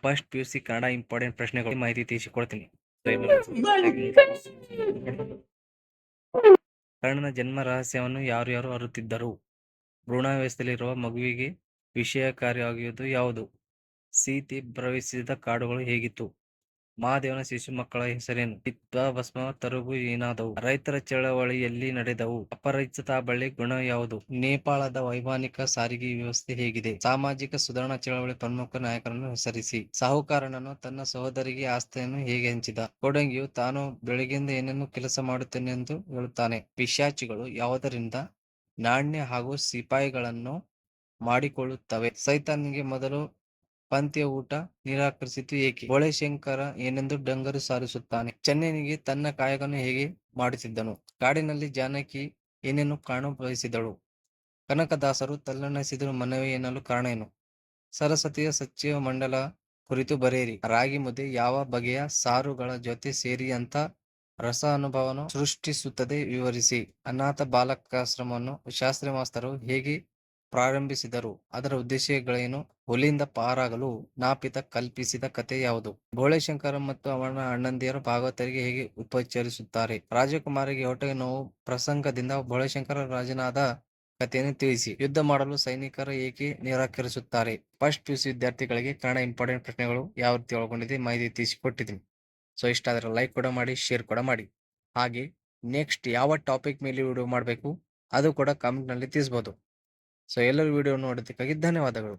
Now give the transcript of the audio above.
First PUC Kannada important ಪ್ರಶ್ನೆಗಳು ಮಾಹಿತಿ ತಿಳಿಸಿಕೊಡ್ತೀನಿ. ಕರ್ಣನ ಜನ್ಮ ರಹಸ್ಯವನ್ನು ಯಾರು ಅರಿತಿದ್ದರು? ಭ್ರೂಣಾವಸ್ಥೆಯಲ್ಲಿರುವ ಮಗುವಿಗೆ ವಿಷಯಕಾರಿಯಾಗಿರುವುದು ಯಾವುದು? ಸೀತೆ ಪ್ರವೇಶಿಸಿದ ಕಾಡುಗಳು ಹೇಗಿತ್ತು? ಮಹಾದೇವನ ಶಿಶು ಮಕ್ಕಳ ಹೆಸರೇನು? ಚಿತ್ಭಸ್ಮ ತರುಗು ಏನಾದವು? ರೈತರ ಚಳವಳಿಯಲ್ಲಿ ನಡೆದವು. ಅಪರಿಚಿತ ಬಳ್ಳಿ ಗುಣ ಯಾವುದು? ನೇಪಾಳದ ವೈಮಾನಿಕ ಸಾರಿಗೆ ವ್ಯವಸ್ಥೆ ಹೇಗಿದೆ? ಸಾಮಾಜಿಕ ಸುಧಾರಣಾ ಚಳವಳಿ ಪ್ರಮುಖ ನಾಯಕರನ್ನು ಹೆಸರಿಸಿ. ಸಾಹುಕಾರನನ್ನು ತನ್ನ ಸಹೋದರಿಗೆ ಆಸ್ತಿಯನ್ನು ಹೇಗೆ ಹಂಚಿದ? ಕೊಡಂಗಿಯು ತಾನು ಬೆಳಗ್ಗೆಯಿಂದ ಏನೇನು ಕೆಲಸ ಮಾಡುತ್ತೇನೆಂದು ಹೇಳುತ್ತಾನೆ. ಪಿಶಾಚಿಗಳು ಯಾವುದರಿಂದ ನಾಣ್ಯ ಹಾಗೂ ಸಿಪಾಯಿಗಳನ್ನು ಮಾಡಿಕೊಳ್ಳುತ್ತವೆ? ಸೈತಾನ್ಗೆ ಮೊದಲು ಪಂಕ್ತಿಯ ಊಟ ನಿರಾಕರಿಸಿತು ಏಕೆ? ಬೋಳೆಶಂಕರ ಏನೆಂದು ಡಂಗರು ಸಾರಿಸುತ್ತಾನೆ? ಚೆನ್ನೈನಿಗೆ ತನ್ನ ಕಾಯಕವನ್ನು ಹೇಗೆ ಮಾಡುತ್ತಿದ್ದನು? ಕಾಡಿನಲ್ಲಿ ಜಾನಕಿ ಏನೇನು ಕಾಣು ಬಯಸಿದಳು? ಕನಕದಾಸರು ತಲ್ಲಣಿಸಿದ ಮನವಿ ಎನ್ನಲು ಕಾರಣ ಏನು? ಸರಸ್ವತಿಯ ಸಚಿವ ಮಂಡಲ ಕುರಿತು ಬರೆಯಿರಿ. ರಾಗಿ ಮುದ್ದೆ ಯಾವ ಬಗೆಯ ಸಾರುಗಳ ಜೊತೆ ಸೇರಿ ಅಂತ ರಸ ಅನುಭವವನ್ನು ಸೃಷ್ಟಿಸುತ್ತದೆ ವಿವರಿಸಿ. ಅನಾಥ ಬಾಲಕಾಶ್ರಮವನ್ನು ಶಾಸ್ತ್ರಿ ಮಾಸ್ತರು ಹೇಗೆ ಪ್ರಾರಂಭಿಸಿದರು? ಅದರ ಉದ್ದೇಶಗಳೇನು? ಹುಲಿಯಿಂದ ಪಾರಾಗಲು ನಾಪಿತ ಕಲ್ಪಿಸಿದ ಕಥೆ ಯಾವುದು? ಬೋಳೆಶಂಕರ ಮತ್ತು ಅವನ ಅಣ್ಣಂದಿಯರು ಭಾಗವತರಿಗೆ ಹೇಗೆ ಉಪಚರಿಸುತ್ತಾರೆ? ರಾಜಕುಮಾರಿಗೆ ಹೊಟ್ಟೆ ನೋವು ಪ್ರಸಂಗದಿಂದ ಬೋಳೆಶಂಕರ ರಾಜನಾದ ಕಥೆಯನ್ನು ತಿಳಿಸಿ. ಯುದ್ಧ ಮಾಡಲು ಸೈನಿಕರು ಏಕೆ ನಿರಾಕರಿಸುತ್ತಾರೆ? ಫಸ್ಟ್ PUC ವಿದ್ಯಾರ್ಥಿಗಳಿಗೆ ಕನ್ನಡ ಇಂಪಾರ್ಟೆಂಟ್ ಪ್ರಶ್ನೆಗಳು ಯಾವ ರೀತಿ ಒಳಗೊಂಡಿದೆ ಮಾಹಿತಿ ತಿಳಿಸಿಕೊಟ್ಟಿದ್ದೀನಿ. ಸೊ ಇಷ್ಟ ಆದರೆ ಲೈಕ್ ಕೂಡ ಮಾಡಿ, ಶೇರ್ ಕೂಡ ಮಾಡಿ. ಹಾಗೆ ನೆಕ್ಸ್ಟ್ ಯಾವ ಟಾಪಿಕ್ ಮೇಲೆ ವಿಡಿಯೋ ಮಾಡಬೇಕು ಅದು ಕೂಡ ಕಾಮೆಂಟ್ನಲ್ಲಿ ತಿಳಿಸ್ಬೋದು. ಸೊ ಎಲ್ಲರೂ ವಿಡಿಯೋ ನೋಡೋದಕ್ಕಾಗಿ ಧನ್ಯವಾದಗಳು.